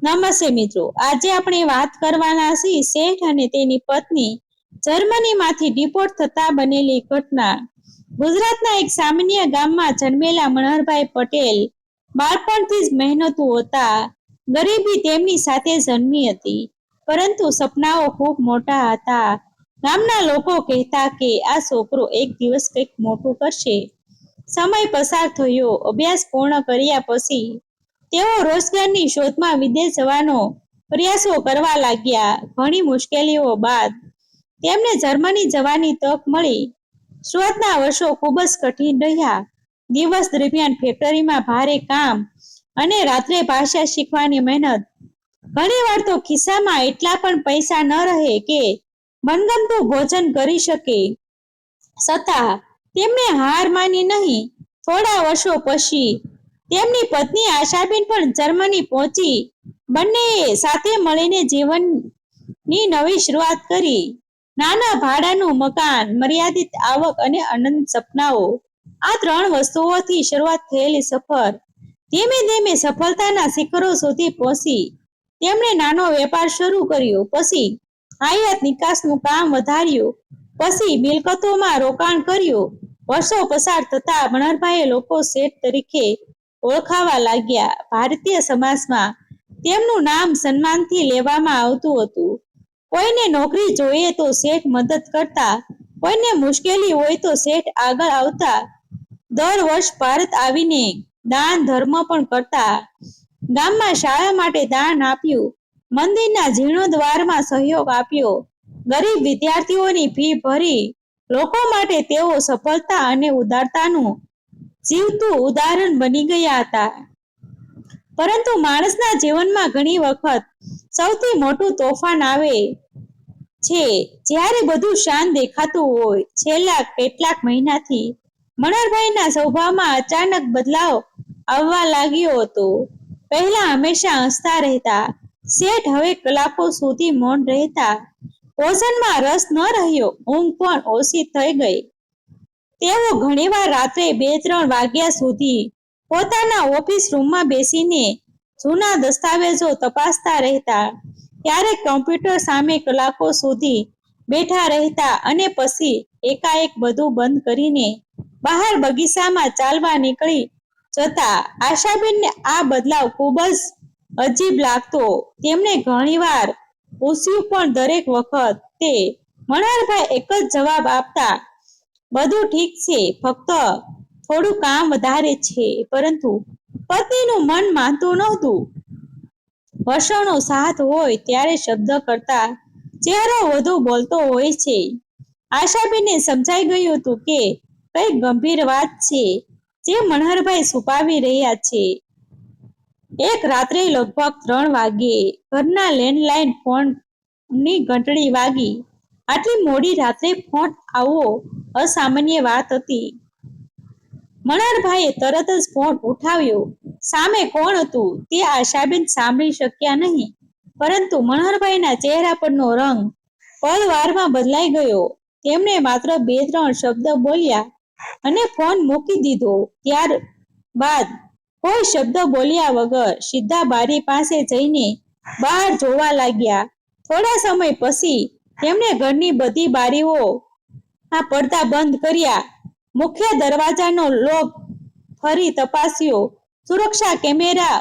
નમસ્તે મિત્રો, આજે આપણે વાત કરવાના છીએ શેઠ અને તેની પત્ની જર્મનીમાંથી ડિપોર્ટ થતા બનેલી ઘટના. ગુજરાતના એક સામાન્ય ગામમાં જન્મેલા મનહરભાઈ પટેલ બાળપણથી જ મહેનતુ હતા. ગરીબી તેમની સાથે જન્મી હતી, પરંતુ સપનાઓ ખૂબ મોટા હતા. ગામના લોકો કહેતા કે આ છોકરો એક દિવસ કંઈક મોટું કરશે. સમય પસાર થયો. અભ્યાસ પૂર્ણ કર્યા પછી તેઓ રોજગારની શોધમાં વિદેશ જવાનો પ્રયાસો કરવા લાગ્યા. ઘણી મુશ્કેલીઓ બાદ તેમને જર્મની જવાની તક મળી. શરૂઆતના વર્ષો ખૂબ જ કઠિન રહ્યા. દિવસ દરમિયાન ફેક્ટરીમાં ભારે કામ અને રાત્રે ભાષા શીખવાની મહેનત. ઘણી વાર તો ખિસ્સામાં એટલા પણ પૈસા ન રહે કે મનગમતું ભોજન કરી શકે. છતાં તેમણે હાર માની નહીં. થોડા વર્ષો પછી તેમની પત્ની આશાબેન પણ જર્મની પહોંચી. બંનેએ સાથે મળીને જીવનની નવી શરૂઆત કરી. નાના ભાડાનું મકાન, મર્યાદિત આવક અને અનંત સપનાઓ, આ ત્રણ વસ્તુઓથી શરૂઆત થયેલી સફર ધીમે ધીમે સફળતાના શિખરો સુધી પહોંચી. તેમણે નાનો વેપાર શરૂ કર્યો, પછી આયાત નિકાસનું કામ વધાર્યું, પછી મિલકતોમાં રોકાણ કર્યું. વર્ષો પસાર થતા મનહરભાઈ લોકો શેઠ તરીકે ઓળખાવા લાગ્યા. ભારતીય સમાજમાં તેમનું નામ સન્માનથી લેવામાં આવતું હતું. કોઈને નોકરી જોઈએ તો શેઠ મદદ કરતા, કોઈને મુશ્કેલી હોય તો શેઠ આગળ આવતા. દર વર્ષ ભારત આવીને દાન ધર્મ પણ કરતા. ગામમાં શાળા માટે દાન આપ્યું, મંદિરના જીર્ણોદ્ધારમાં સહયોગ આપ્યો, ગરીબ વિદ્યાર્થીઓની ફી ભરી. લોકો માટે તેઓ સફળતા અને ઉદારતાનું જીવતું ઉદાહરણ બની ગયા હતા. પરંતુ માણસના જીવનમાં ઘણી વખત સૌથી મોટું તોફાન આવે છે જ્યારે બધું શાંત દેખાતું હોય. છેલ્લા કેટલાક મહિનાથી મનહરભાઈના સ્વભાવમાં અચાનક બદલાવ આવવા લાગ્યો હતો. પહેલા હંમેશા હસતા રહેતા શેઠ હવે કલાકો સુધી મૌન રહેતા. ભોજનમાં રસ ન રહ્યો, ઊંઘ પણ ઓછી થઈ ગઈ. તેઓ ઘણીવાર રાત્રે 2-3 વાગ્યા સુધી પોતાના ઓફિસ રૂમમાં બેસીને જૂના દસ્તાવેજો તપાસતા રહેતા. ક્યારેક કમ્પ્યુટર સામે કલાકો સુધી બેઠા રહેતા અને પછી એકાએક બધું બંધ કરીને બહાર બગીચામાં ચાલવા નીકળી જતા. આશાબેનને આ બદલાવ ખૂબ જ અજીબ લાગતો. તેમણે ઘણીવાર પૂછ્યું, પણ દરેક વખત તે મનહરભાઈ એક જ જવાબ આપતા, બધું ઠીક છે, ફક્ત થોડું કામ વધારે છે. પરંતુ પત્નીનું મન માનતું નહોતું. વર્ષોનો સાથ હોય ત્યારે શબ્દ કરતા ચહેરો વધુ બોલતો હોય છે. આશાબેનને સમજાઈ ગયું હતું કે કંઈક ગંભીર વાત છે જે મનહરભાઈ છુપાવી રહ્યા છે. એક રાત્રે લગભગ 3 વાગ્યે ઘરના લેન્ડલાઇન ફોનની ઘંટડી વાગી. આટલી મોડી રાત્રે ફોન આવવો અસામાન્ય વાત હતી. મનહરભાઈએ તરત જ ફોન ઉઠાવ્યો. સામે કોણ હતું તે આશાબેન સાંભળી શક્યા નહીં, પરંતુ મનહરભાઈના ચહેરા પરનો રંગ પળવારમાં બદલાઈ ગયો. તેમણે માત્ર 2-3 શબ્દ બોલ્યા અને ફોન મૂકી દીધો. ત્યારબાદ કોઈ શબ્દ બોલ્યા વગર સીધા બારી પાસે જઈને બહાર જોવા લાગ્યા. થોડા સમય પછી તેમણે ઘરની બધી બારીઓના પડદા બંધ કર્યા, મુખ્ય દરવાજાનો લોક ફરી તપાસ્યો, સુરક્ષા કેમેરા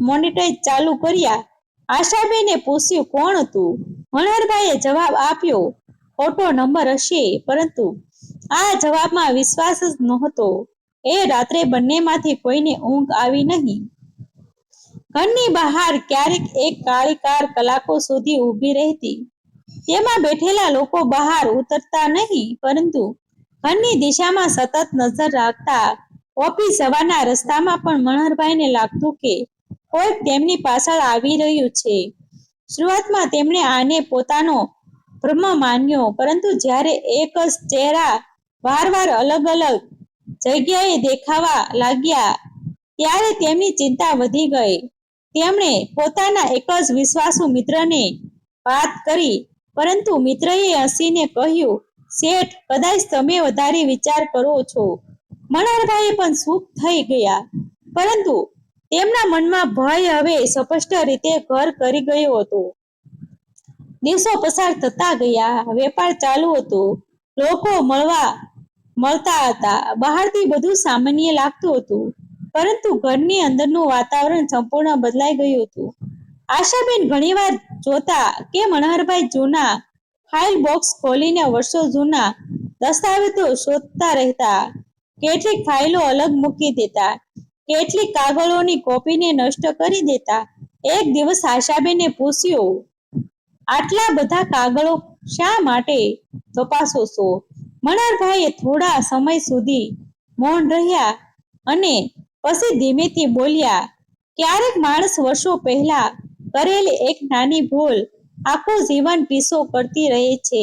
મોનિટર ચાલુ કર્યા. આશાબેને પૂછ્યું, કોણ હતું? મનહરભાઈએ જવાબ આપ્યો, ખોટો નંબર હશે. પરંતુ આ જવાબમાં વિશ્વાસ જ નહોતો. એ રાત્રે બંનેમાંથી કોઈને ઊંઘ આવી નહીં. ઘરની બહાર ક્યારેક એક કાળી કાર કલાકો સુધી ઊભી રહેતી. તેમાં બેઠેલા લોકો બહાર ઉતરતા નહીં, પરંતુ ઘરની દિશામાં સતત નજર રાખતા. ઓફિસ જવાના રસ્તામાં પણ મનહરભાઈને લાગતું કે કોઈક તેમની પાછળ આવી રહ્યું છે. શરૂઆતમાં તેમણે આને પોતાનો ભ્રમ માન્યો, પરંતુ જ્યારે એક જ ચહેરા વારંવાર અલગ અલગ જગ્યાએ દેખાવા લાગ્યા ત્યારે તેમની ચિંતા વધી ગઈ. તેમણે પોતાના એક જ વિશ્વાસુ મિત્રને વાત કરી, પરંતુ મિત્રએ હસીને કહ્યું, શેઠ, કદાચ તમે વધારે વિચાર કરો છો. મનહરભાઈ પણ ચૂપ થઈ ગયા, પરંતુ તેમના મનમાં ભય હવે સ્પષ્ટ રીતે ઘર કરી ગયો હતો. દિવસો પસાર થતા ગયા, વેપાર ચાલુ હતો, લોકો મળતા હતા, બહારથી બધું સામાન્ય લાગતું હતું, પરંતુ ઘરની અંદરનું વાતાવરણ સંપૂર્ણ બદલાઈ ગયું હતું. આશાબેન ઘણીવાર જોતા કે મનહરભાઈ જૂના ફાઇલ બોક્સ ખોલીને વર્ષો જૂના દસ્તાવેજો શોધતા રહેતા. કેટલીક ફાઇલો અલગ મૂકી દેતા, કેટલીક કાગળોની કોપીને નષ્ટ કરી દેતા. એક દિવસ આશાબેને પૂછ્યું, આટલા બધા કાગળો શા માટે તપાસો છો? મનહરભાઈએ થોડા સમય સુધી મૌન રહ્યા અને પછી ધીમેથી બોલ્યા, ક્યારેક માણસ વર્ષો પહેલા કરેલી એક નાની ભૂલ આખું જીવન પીછો કરતી રહે છે.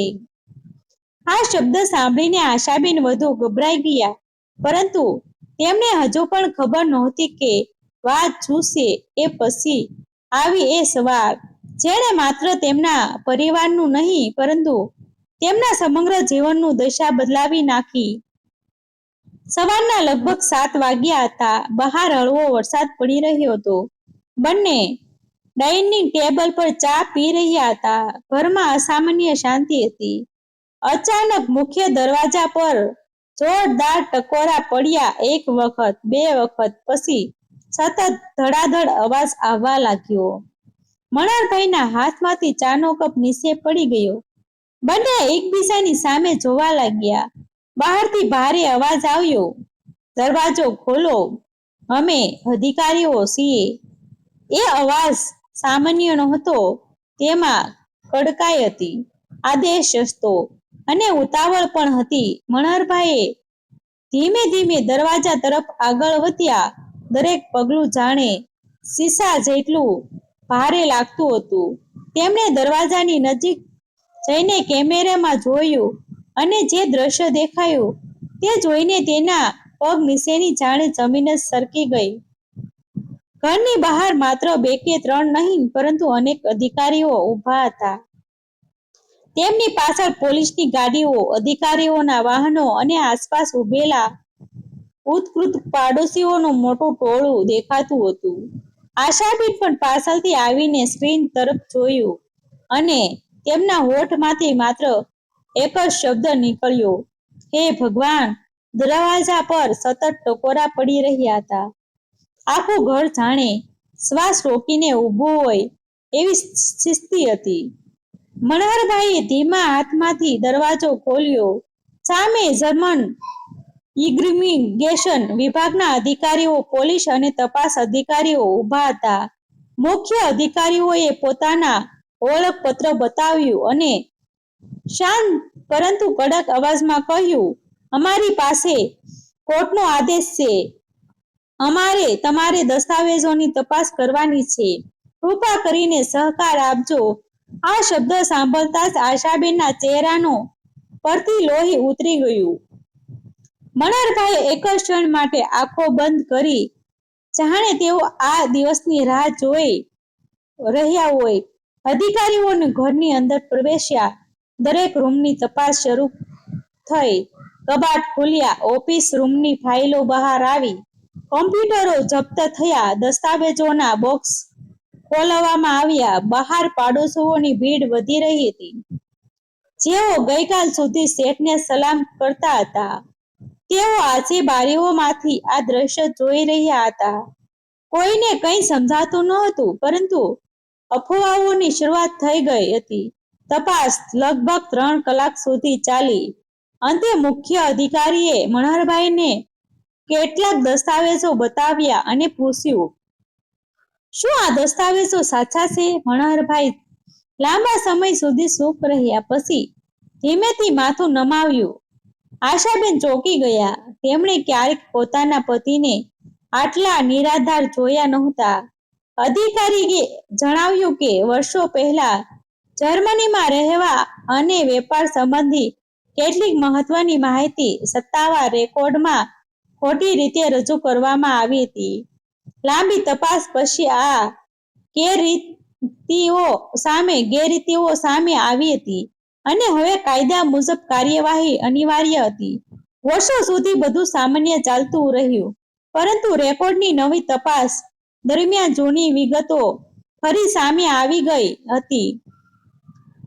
આ શબ્દ સાંભળીને આશાબેન વધુ ગભરાઈ ગયા, પરંતુ તેમને હજુ પણ ખબર નહોતી કે વાત શું છે. એ પછી આવી એ સવાલ, જેણે માત્ર તેમના પરિવારનું નહીં, પરંતુ તેમના સમગ્ર જીવનનું દશા બદલાવી નાખી. સવારના લગભગ 7 વાગ્યા હતા. બહાર હળવો વરસાદ પડી રહ્યો હતો. બંને ડાઇનિંગ ટેબલ પર ચા પી રહ્યા હતા. ઘરમાં અસામાન્ય શાંતિ હતી. અચાનક મુખ્ય દરવાજા પર જોરદાર ટકોરા પડ્યા. એક વખત, બે વખત, પછી સતત ધડાધડ અવાજ આવવા લાગ્યો. મનહરભાઈના હાથમાંથી ચાનો કપ નીચે પડી ગયો. બંને એકબીજાની સામે જોવા લાગ્યા. બહારથી ભારે અવાજ આવ્યો, દરવાજો ખોલો, અમે અધિકારીઓ છીએ. એ અવાજ સામાન્ય નહોતો, તેમાં કડકાઈ હતી, આદેશ હતો અને ઉતાવળ પણ હતી. મનહરભાઈએ ધીમે ધીમે દરવાજા તરફ આગળ વધ્યા. દરેક પગલું જાણે શીશા જેટલું ભારે લાગતું હતું. તેમણે દરવાજાની નજીક જઈને કેમેરામાં જોયું અને જે દ્રશ્ય દેખાયું તે જોઈને તેના પગ નીચેની જાણે જમીન જ સરકી ગઈ. ઘરની બહાર માત્ર 2 કે 3 નહીં, પરંતુ અનેક અધિકારીઓ ઊભા હતા. તેમની પાછળ પોલીસની ગાડીઓ, અધિકારીઓના વાહનો અને આસપાસ ઊભેલા ઉત્કૃત પાડોશીઓનું મોટું ટોળું દેખાતું હતું. આશાબેન પણ પાછળથી આવીને સ્ક્રીન તરફ જોયું અને તેમના હોઠમાંથી માત્ર એક જ શબ્દ નીકળ્યો, હે ભગવાન! દરવાજા પર સતત ટકોરા પડી રહ્યા હતા. આખું ઘર જાણે શ્વાસ રોકીને ઊભું હોય એવી સ્થિતિ હતી. મનહરભાઈએ ધીમા હાથમાંથી દરવાજો ખોલ્યો. સામે જર્મન ઇમિગ્રેશન વિભાગના અધિકારીઓ, પોલીસ અને તપાસ અધિકારીઓ ઊભા હતા. મુખ્ય અધિકારીઓએ પોતાના ઓળખપત્ર બતાવ્યું અને શાંત પરંતુ કડક અવાજમાં કહ્યું, અમારી પાસે કોર્ટનો આદેશ છે. અમારે તમારે દસ્તાવેજોની તપાસ કરવાની છે. કૃપા કરીને સહકાર આપજો. આ શબ્દ સાંભળતા જ આશાબેનના ચહેરાનો પરથી લોહી ઉતરી ગયું. મનહરભાઈએ એક જ ક્ષણ માટે આંખો બંધ કરી, જાણે તેઓ આ દિવસની રાહ જોઈ રહ્યા હોય. અધિકારીઓને ઘરની અંદર પ્રવેશ્યા. દરેક રૂમની તપાસ શરૂ થઈ. કબાટ ખુલ્યા, ઓફિસ રૂમની ફાઇલો બહાર આવી, કોમ્પ્યુટરો જપ્ત થયા, દસ્તાવેજોના બોક્સ ખોલવામાં આવ્યા. બહાર પાડોશીઓની ભીડ વધી રહી હતી, જેઓ ગઈકાલ સુધી શેઠને સલામ કરતા હતા. તેઓ આજે બારીઓમાંથી આ દ્રશ્ય જોઈ રહ્યા હતા. કોઈને કંઈ સમજાતું નહોતું, પરંતુ અફવાઓની શરૂઆત થઈ ગઈ હતી. તપાસ લગભગ 3 કલાક સુધી ચાલી. અંતે મુખ્ય અધિકારીએ મનહરભાઈને કેટલાક દસ્તાવેજો બતાવ્યા અને પૂછ્યું, શું આ દસ્તાવેજો સાચા છે? મનહરભાઈ લાંબા સમય સુધી ચૂપ રહ્યા, પછી ધીમેથી માથું નમાવ્યું. આશાબેન ચોંકી ગયા. તેમણે ક્યારેક પોતાના પતિને આટલા નિરાધાર જોયા નહોતા. અધિકારીએ જણાવ્યું કે વર્ષો પહેલા જર્મનીમાં રહેવા અને વેપાર સંબંધી કેટલીક મહત્વની માહિતી સત્તાવાર રેકોર્ડમાં ખોટી રીતે રજૂ કરવામાં આવી હતી. લાંબી તપાસ પછી આ ગેરરીતિઓ સામે આવી હતી અને હવે કાયદા મુજબ કાર્યવાહી અનિવાર્ય હતી. વર્ષો સુધી બધું સામાન્ય ચાલતું રહ્યું, પરંતુ રેકોર્ડની નવી તપાસ દરમિયાન જૂની વિગતો ફરી સામે આવી ગઈ હતી.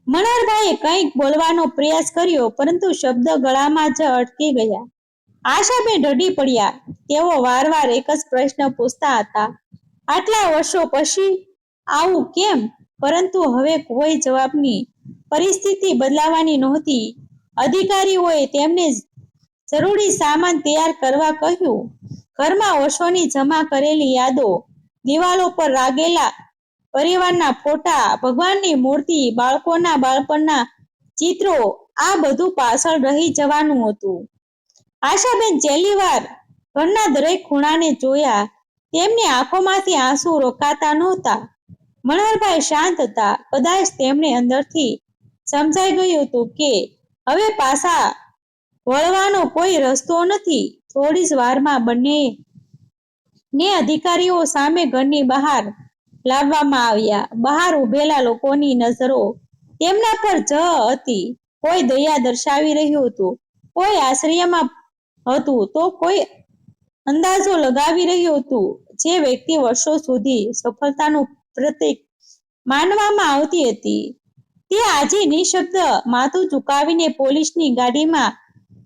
મનોહરભાઈએ કંઈક બોલવાનો પ્રયાસ કર્યો, પરંતુ શબ્દ ગળામાં જ અટકી ગયા. આશાબેન રડી પડ્યા. તેઓ વારવાર એક જ પ્રશ્ન પૂછતા હતા, આટલા વર્ષો પછી આવું કેમ? પરંતુ હવે કોઈ જવાબની પરિસ્થિતિ બદલાવાની નહોતી. અધિકારીઓએ તેમને જરૂરી સામાન તૈયાર કરવા કહ્યું. ઘરમાં વર્ષોની જમા કરેલી યાદો, દિવાલો પર લાગેલા પરિવારના ફોટા, ભગવાનની મૂર્તિ, બાળકોના બાળપણના ચિત્રો, આ બધું પાછળ રહી જવાનું હતું. આશાબેન છેલ્લી વાર ઘરના દરેક ખૂણાને જોયા. તેમની આંખોમાંથી આંસુ રોકાતા નહોતા. મનોહરભાઈ શાંત હતા. કદાચ તેમને અંદરથી સમજાઈ ગયું હતું કે હવે પાછા વળવાનો કોઈ રસ્તો નથી. થોડી જ વારમાં બંને અધિકારીઓ સામે ઘરની બહાર લાવવામાં આવ્યા. બહાર ઉભેલા લોકોની નજરો તેમના પર જ હતી. કોઈ દયા દર્શાવી રહ્યું હતું, કોઈ આશ્ચર્યમાં હતું, તો કોઈ અંદાજો લગાવી રહ્યું હતું. જે વ્યક્તિ વર્ષો સુધી સફળતાનું પ્રતીક માનવામાં આવતી હતી, તે આજે નિશબ્દ માથું ઝુકાવીને પોલીસની ગાડીમાં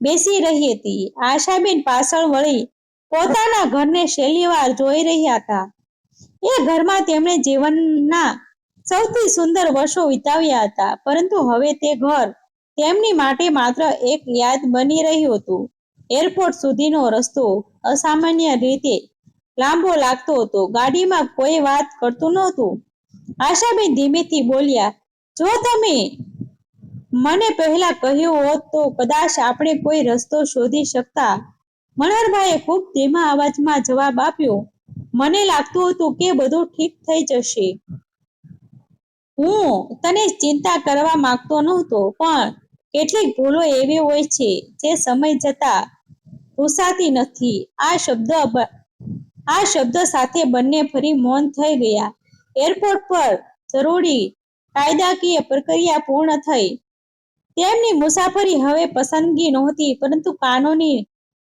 બેસી રહી હતી. આશાબેન પાછળ વળી પોતાના ઘરને છેલ્લી વાર જોઈ રહ્યા હતા. એ ઘરમાં તેમણે જીવનના સૌથી સુંદર વર્ષો વિતાવ્યા હતા, પરંતુ હવે તે ઘર તેમની માટે માત્ર એક યાદ બની રહ્યું હતું. એરપોર્ટ સુધીનો રસ્તો અસામાન્ય રીતે લાંબો લાગતો હતો. ગાડીમાં કોઈ વાત કરતું નહોતું. આશાબેન ધીમેથી બોલ્યા, જો તમે મને પહેલા કહ્યું હોત તો કદાચ આપણે કોઈ રસ્તો શોધી શકતા. મનોહરભાઈએ ખૂબ ધીમા અવાજમાં જવાબ આપ્યો, મને લાગતું હતું કે બધું ઠીક થઈ જશે. હું તને ચિંતા કરવા માંગતો નહોતો, પણ કેટલીક ભૂલો એવી હોય છે જે સમય જતા ભૂસાતી નથી. આ શબ્દ સાથે બંને ફરી મૌન થઈ ગયા. એરપોર્ટ પર જરૂરી કાયદાકીય પ્રક્રિયા પૂર્ણ થઈ. તેમની મુસાફરી હવે પસંદગી નહોતી, પરંતુ કાનૂની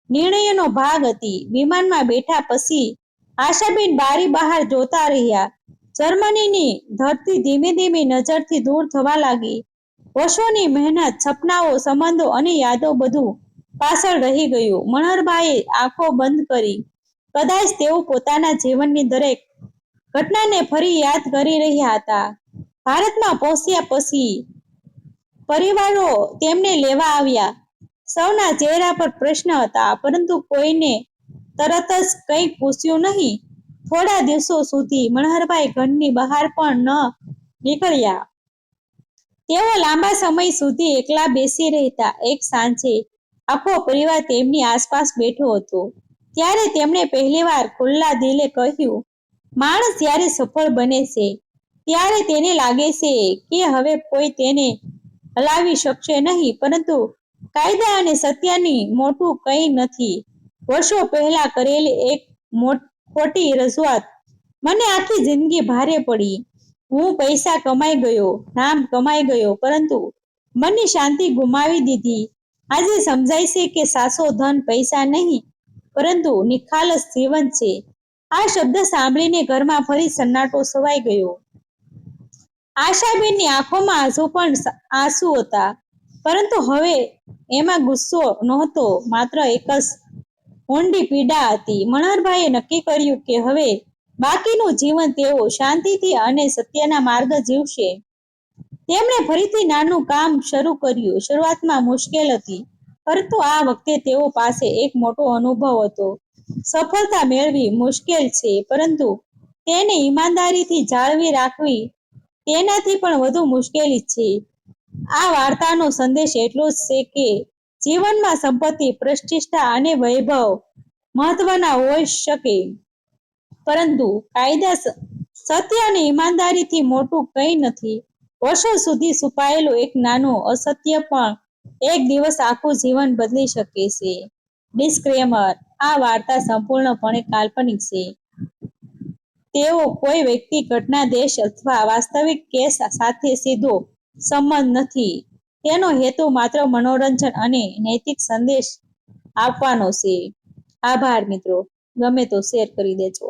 નિર્ણયનો ભાગ હતી. વિમાનમાં બેઠા પછી આશાબેન બારી બહાર જોતા રહ્યા. જર્મનીની ધરતી ધીમે ધીમે નજરથી દૂર થવા લાગી. વર્ષોની મહેનત, સપનાઓ, સંબંધો અને યાદો બધું પાછળ રહી ગયું. મનોહરભાઈએ આંખો બંધ કરી. કદાચ તેઓ પોતાના જીવનની દરેક ઘટનાને ફરી યાદ કરી રહ્યા હતા. ભારતમાં પહોંચ્યા પછી પરિવારો તેમને લેવા આવ્યા. સૌના ચહેરા પર પ્રશ્ન હતા, પરંતુ કોઈને તરત જ કંઈ પૂછ્યું નહીં. થોડા દિવસો સુધી મનોહરભાઈ ઘરની બહાર પણ ન નીકળ્યા. તેઓ લાંબા સમય સુધી એકલા બેસી રહેતા. એક સાંજે આખો પરિવાર તેમની આસપાસ બેઠો હતો. ત્યારે તેમણે પહેલીવાર ખુલ્લા દિલે કહ્યું, માણસ જ્યારે સફળ બને છે ત્યારે તેને લાગે છે કે હવે કોઈ તેને હલાવી શકશે નહીં, પરંતુ કાયદા અને સત્યની મોટું કંઈ નથી. વર્ષો પહેલા કરેલી એક ખોટી રજૂઆત મને આખી જિંદગી ભારે પડી. હું પૈસા કમાઈ ગયો, નામ કમાઈ ગયો, પરંતુ મનની શાંતિ ગુમાવી દીધી. આજે સમજાય છે કે સાચો ધન પૈસા નહીં, પરંતુ નિખાલસ જીવન છે. આ શબ્દ સાંભળીને ઘરમાં ફરી સન્નાટો છવાઈ ગયો. આશાબેનની આંખોમાં હજુ પણ આંસુ હતા, પરંતુ હવે એમાં ગુસ્સો નહોતો, માત્ર એક જ ઊંડી પીડા હતી. મનોહરભાઈએ નક્કી કર્યું કે હવે બાકીનું જીવન તેઓ શાંતિથી અને સત્યના માર્ગ જીવશે. તેમણે ફરીથી નાનું કામ શરૂ કર્યું. શરૂઆતમાં મુશ્કેલ હતી, પરંતુ આ વખતે તેઓ પાસે એક મોટો અનુભવ હતો. સફળતા મેળવી મુશ્કેલ છે, પરંતુ તેને ઈમાનદારીથી જાળવી રાખવી તેનાથી પણ વધુ મુશ્કેલી છે. આ વાર્તાનો સંદેશ એટલો જ છે કે જીવનમાં સંપત્તિ, પ્રતિષ્ઠા અને વૈભવ મહત્વના હોઈ શકે, પરંતુ કાયદા, સત્ય અને ઈમાનદારીથી મોટું કંઈ નથી. વર્ષો સુધી છુપાયેલું એક નાનું અસત્ય પણ એક દિવસ આખું જીવન બદલી શકે છે. ડિસ્ક્લેમર: આ વાર્તા સંપૂર્ણપણે કાલ્પનિક છે. તેઓ કોઈ વ્યક્તિ, ઘટના, દેશ અથવા વાસ્તવિક કેસ સાથે સીધો સંબંધ નથી. તેનો હેતુ માત્ર મનોરંજન અને નૈતિક સંદેશ આપવાનો છે. આભાર મિત્રો. ગમે તો શેર કરી દેજો.